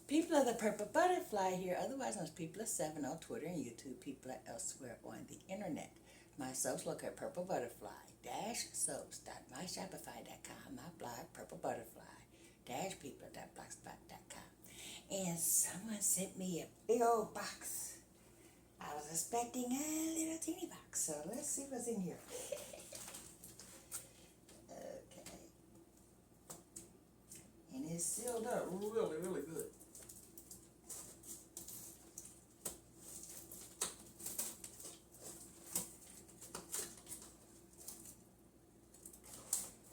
People of the Purple Butterfly here, otherwise known as People of 7 on Twitter and YouTube, people are elsewhere on the internet. My soaps look at PurpleButterfly-soaps.myshopify.com, my blog, PurpleButterfly-people.blogspot.com. And someone sent me a big old box. I was expecting a little teeny box, so let's see what's in here. Okay. And it's sealed up really, really good.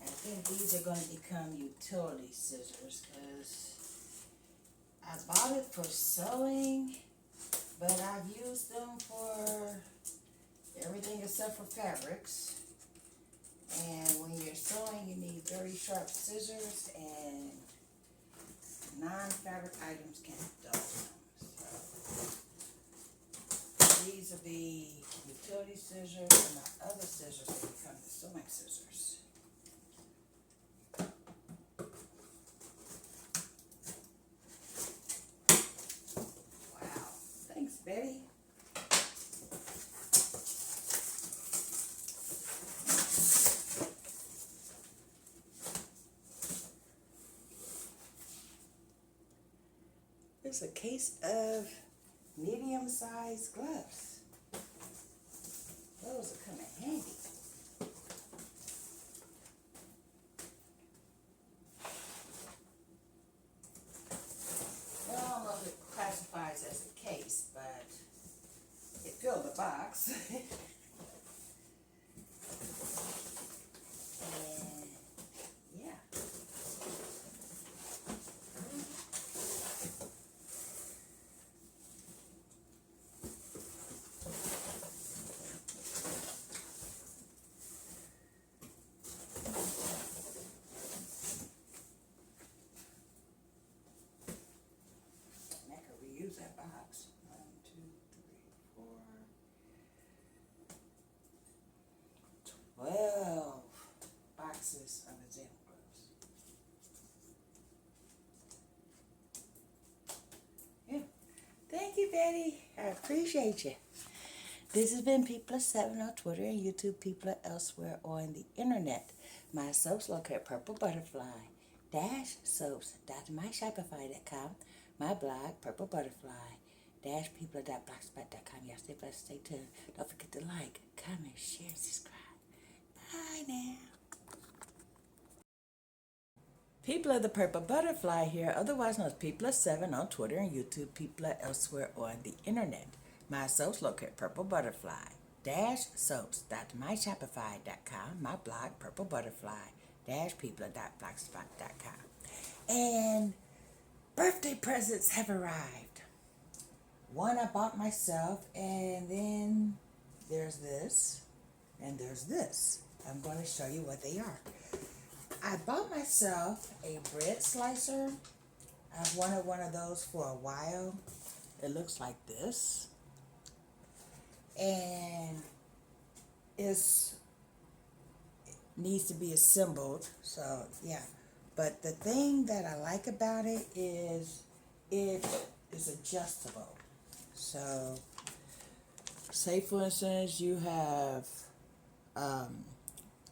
I think these are going to become utility scissors because I bought it for sewing, but I've used them for everything except for fabrics. And when you're sewing, you need very sharp scissors, and non-fabric items can be dull. So these will be utility scissors, and my other scissors will become the sewing scissors. Wow, thanks, Betty. There's a case of medium-sized gloves. Those will come in handy. Well, I don't know if it classifies as a case, but it filled the box. And yeah. And I could reuse that box. 1, 2, 3, 4. 12 boxes of example gloves. Yeah. Thank you, Betty. I appreciate you. This has been People of 7 on Twitter and YouTube, people are elsewhere on the internet. My soaps located at PurpleButterfly-soaps.myshopify.com, my blog, PurpleButterfly-people.blogspot.com. Y'all stay blessed, stay tuned. Don't forget to like, comment, share, subscribe. Bye now. People of the Purple Butterfly here, otherwise known as People of 7 on Twitter and YouTube, people are elsewhere on the internet. My soaps located at PurpleButterfly-soaps.myshopify.com, my blog, PurpleButterfly-people.blogspot.com. And birthday presents have arrived. One I bought myself, and then there's this, and there's this. I'm going to show you what they are. I bought myself a bread slicer. I've wanted one of those for a while. It looks like this. And it needs to be assembled. So, yeah. But the thing that I like about it is adjustable. So, say for instance, you have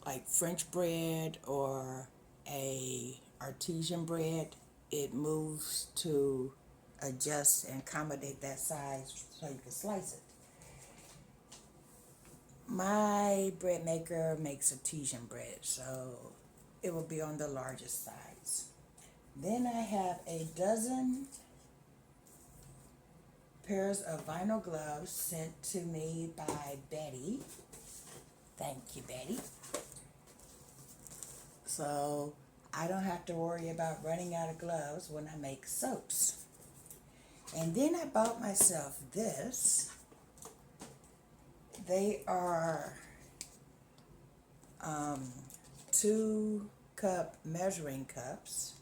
like French bread or a artesian bread, it moves to adjust and accommodate that size so you can slice it. My bread maker makes artesian bread, so it will be on the largest size. Then I have a dozen pairs of vinyl gloves sent to me by Betty. Thank you, Betty. So I don't have to worry about running out of gloves when I make soaps. And then I bought myself this. They are 2-cup measuring cups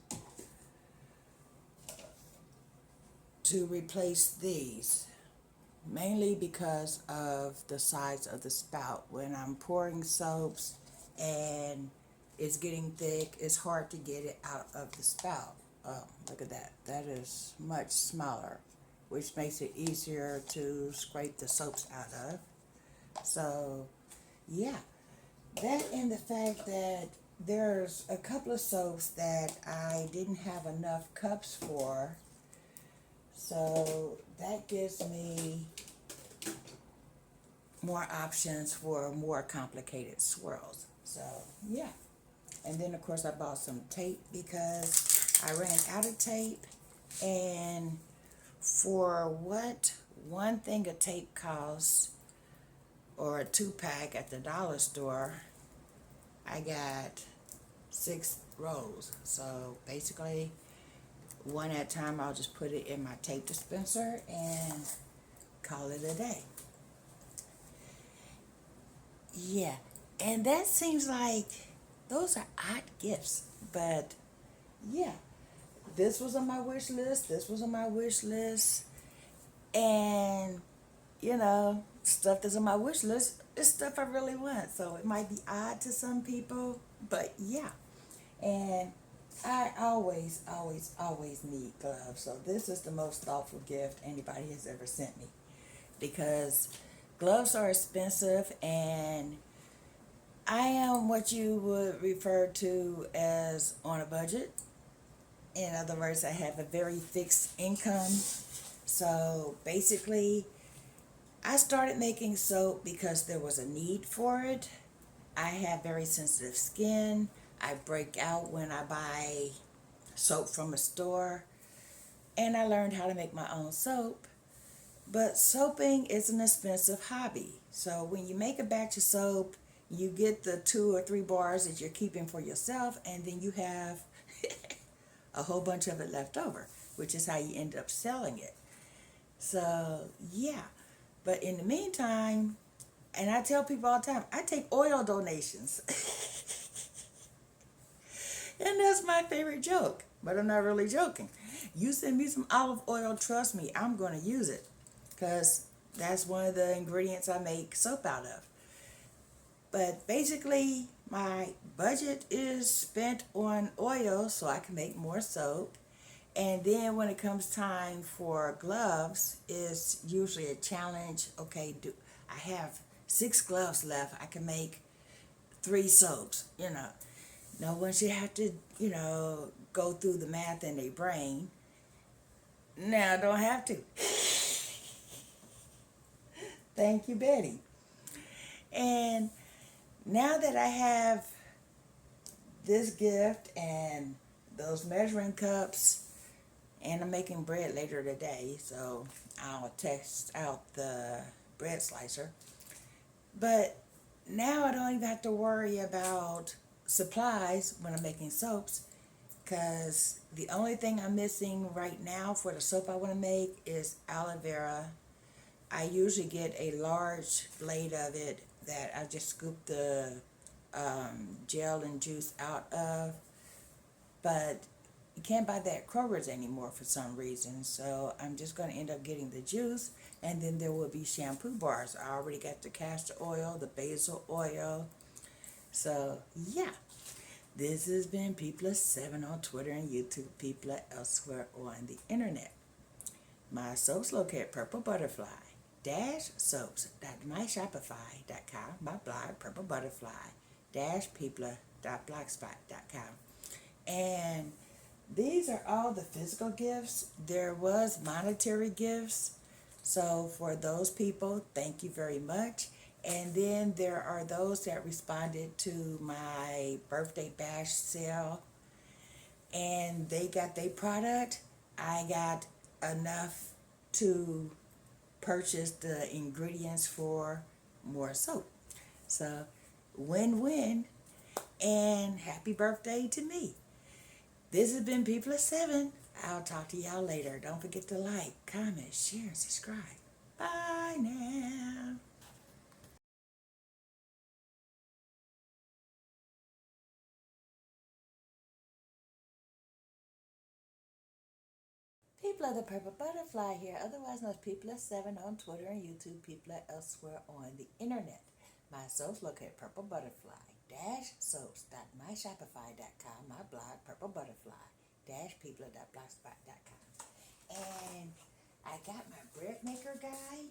to replace these, mainly because of the size of the spout. When I'm pouring soaps and it's getting thick, it's hard to get it out of the spout. Oh, look at that. That is much smaller, which makes it easier to scrape the soaps out of. So, yeah, that and the fact that there's a couple of soaps that I didn't have enough cups for. So that gives me more options for more complicated swirls. So, yeah. And then, of course, I bought some tape because I ran out of tape. And for what one thing of tape costs, or a 2-pack at the dollar store, I got 6 rolls. So basically, one at a time, I'll just put it in my tape dispenser and call it a day. Yeah, and that seems like those are odd gifts, but yeah, this was on my wish list, this was on my wish list, and stuff that's on my wish list is stuff I really want. So it might be odd to some people, but yeah. And I always, always, always need gloves. So this is the most thoughtful gift anybody has ever sent me, because gloves are expensive, and I am what you would refer to as on a budget. In other words, I have a very fixed income. So basically, I started making soap because there was a need for it. I have very sensitive skin. I break out when I buy soap from a store. And I learned how to make my own soap. But soaping is an expensive hobby. So when you make a batch of soap, you get the 2 or 3 bars that you're keeping for yourself, and then you have a whole bunch of it left over, which is how you end up selling it. So, yeah. But in the meantime, and I tell people all the time, I take oil donations. And that's my favorite joke. But I'm not really joking. You send me some olive oil, trust me, I'm going to use it. Because that's one of the ingredients I make soap out of. But basically, my budget is spent on oil so I can make more soap. And then when it comes time for gloves, it's usually a challenge. Okay, I have 6 gloves left. I can make 3 soaps. Now, once you have to, go through the math in their brain, now I don't have to. Thank you, Betty. And now that I have this gift and those measuring cups, and I'm making bread later today, so I'll test out the bread slicer. But now I don't even have to worry about supplies when I'm making soaps, because the only thing I'm missing right now for the soap I want to make is aloe vera. I usually get a large blade of it that I just scoop the gel and juice out of, but you can't buy that at Kroger's anymore for some reason, so I'm just going to end up getting the juice, and then there will be shampoo bars. I already got the castor oil, the basil oil, so yeah. This has been People7 on Twitter and YouTube, People elsewhere on the internet. My soaps located at PurpleButterfly-soaps.myshopify.com, my blog, PurpleButterfly-people.blogspot.com. And these are all the physical gifts. There was monetary gifts. So for those people, thank you very much. And then there are those that responded to my birthday bash sale, and they got their product. I got enough to purchase the ingredients for more soap. So win-win, and happy birthday to me. This has been People7. I'll talk to y'all later. Don't forget to like, comment, share, and subscribe. Bye now. People of the Purple Butterfly here, otherwise known as People7 on Twitter and YouTube, People elsewhere on the internet. My soaps located at PurpleButterfly-soaps.myshopify.com, my blog, PurpleButterfly PurpleButterfly-Blogspot.com. And I got my bread maker guide.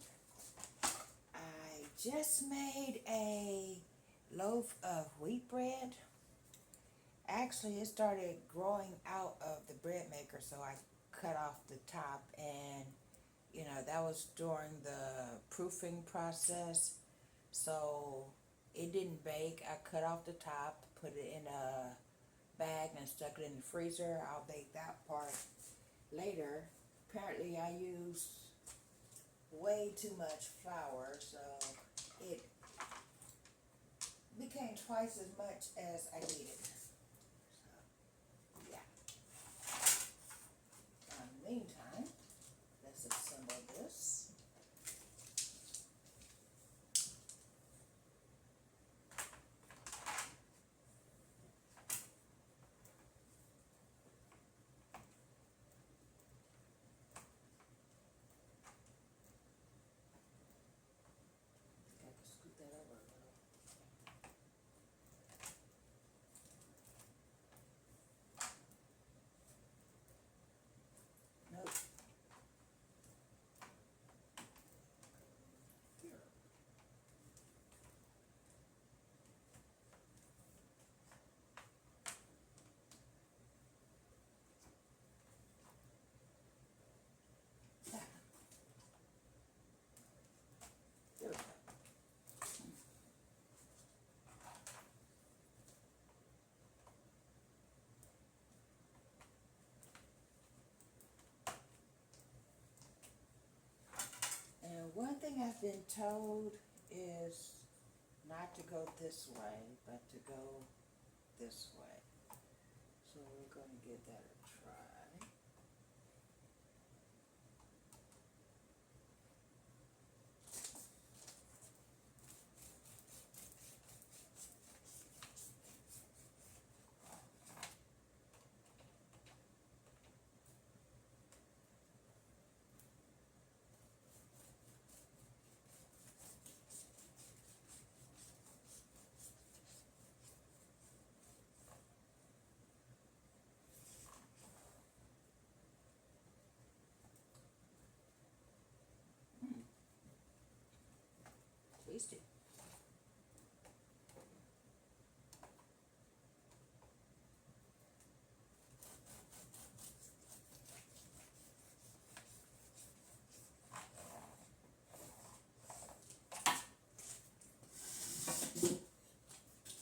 I just made a loaf of wheat bread. Actually, it started growing out of the bread maker, so I cut off the top, and that was during the proofing process. So it didn't bake. I cut off the top, put it in a bag, and stuck it in the freezer. I'll bake that part later. Apparently, I used way too much flour, so it became twice as much as I needed. So, yeah. In the meantime, let's assemble this. I can scoot that over a little. Nope. Here. Yeah. There we go. And one thing I've been told is not to go this way, but to go this way. So we're going to give that a try. Tasty.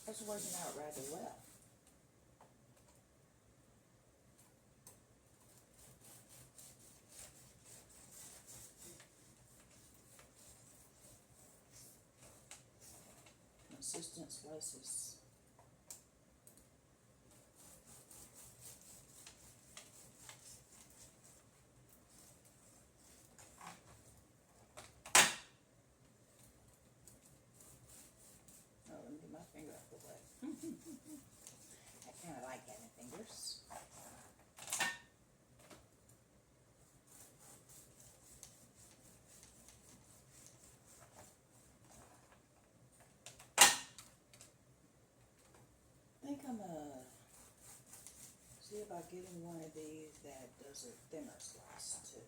That's working out rather well. Consistent slices. Oh, let me get my finger out the way. I kind of like having fingers. I think I'm gonna see about getting one of these that does a thinner slice too.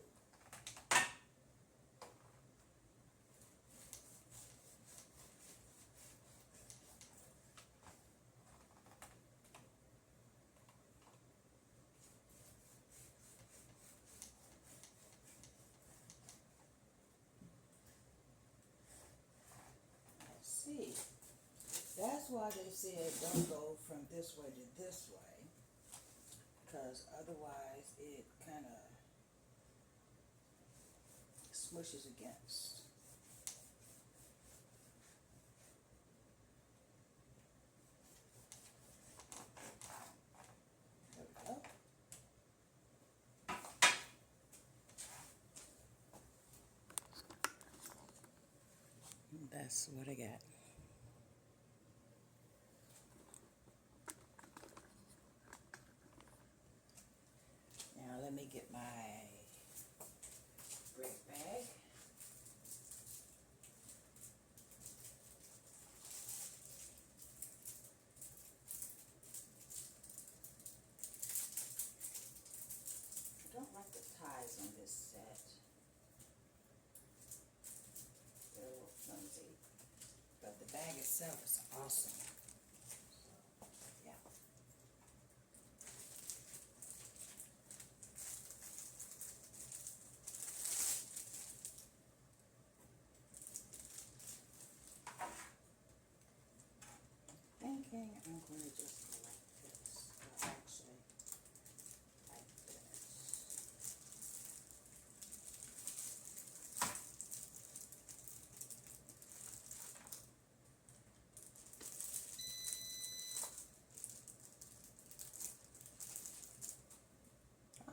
Let's see. That's why they said don't go from this way to this way, because otherwise it kind of smushes against. There we go. That's what I got. Now let me get my bread bag. itself is awesome. So, yeah. Thinking I'm going to just go like this. Well, actually, like this.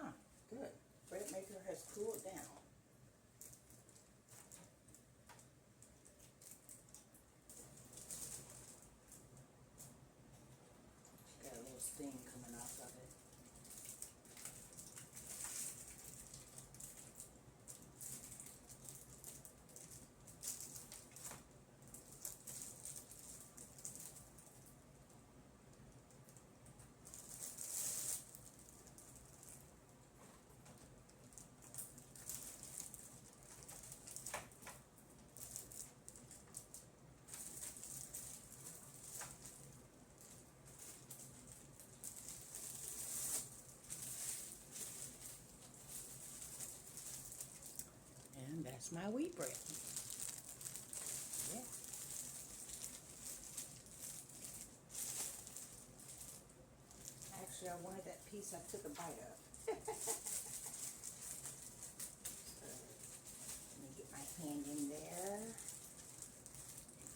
Ah, good. Bread maker has cooled down. Got a little steam coming off of it. And that's my wheat bread. Yeah. Actually, I wanted that piece. I took a bite of. So, let me get my hand in there and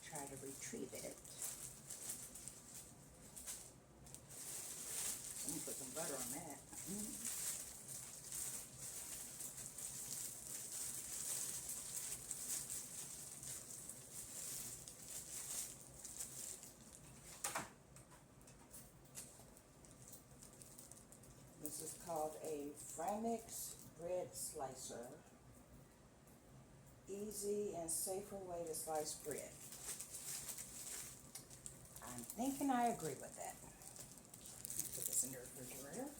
try to retrieve it. Let me put some butter on that. This is called a Framix bread slicer. Easy and safer way to slice bread. I'm thinking I agree with that. Put this in the refrigerator.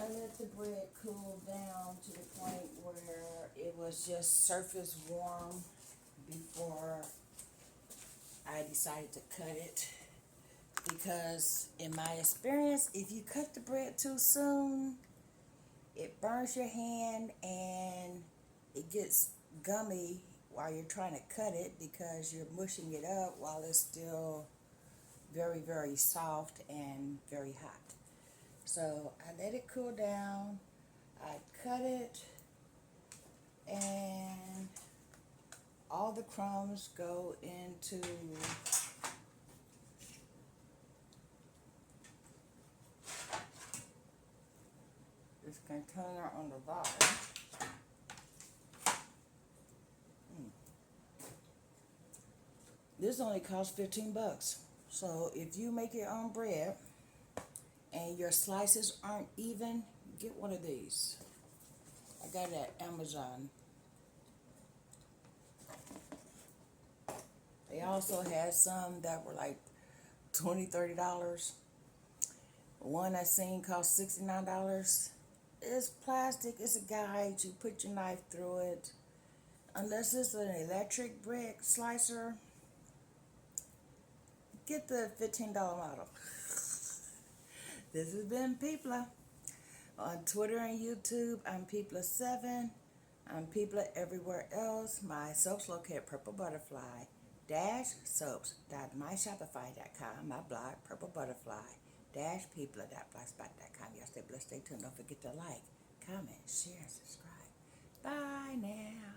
I let the bread cool down to the point where it was just surface warm before I decided to cut it. Because in my experience, if you cut the bread too soon, it burns your hand and it gets gummy while you're trying to cut it because you're mushing it up while it's still very, very soft and very hot. So I let it cool down, I cut it, and all the crumbs go into this container on the bottom. This only costs 15 bucks. So if you make your own bread and your slices aren't even, get one of these. I got it at Amazon. They also had some that were like $20, $30. One I seen cost $69. It's plastic, it's a guide, you put your knife through it. Unless it's an electric bread slicer, get the $15 model. This has been Peepla. On Twitter and YouTube, I'm Peepla7. I'm Peepla everywhere else. My soaps located PurpleButterfly-soaps.myshopify.com. My blog, PurpleButterfly-Peepla.blogspot.com. Y'all stay blessed, stay tuned. Don't forget to like, comment, share, and subscribe. Bye now.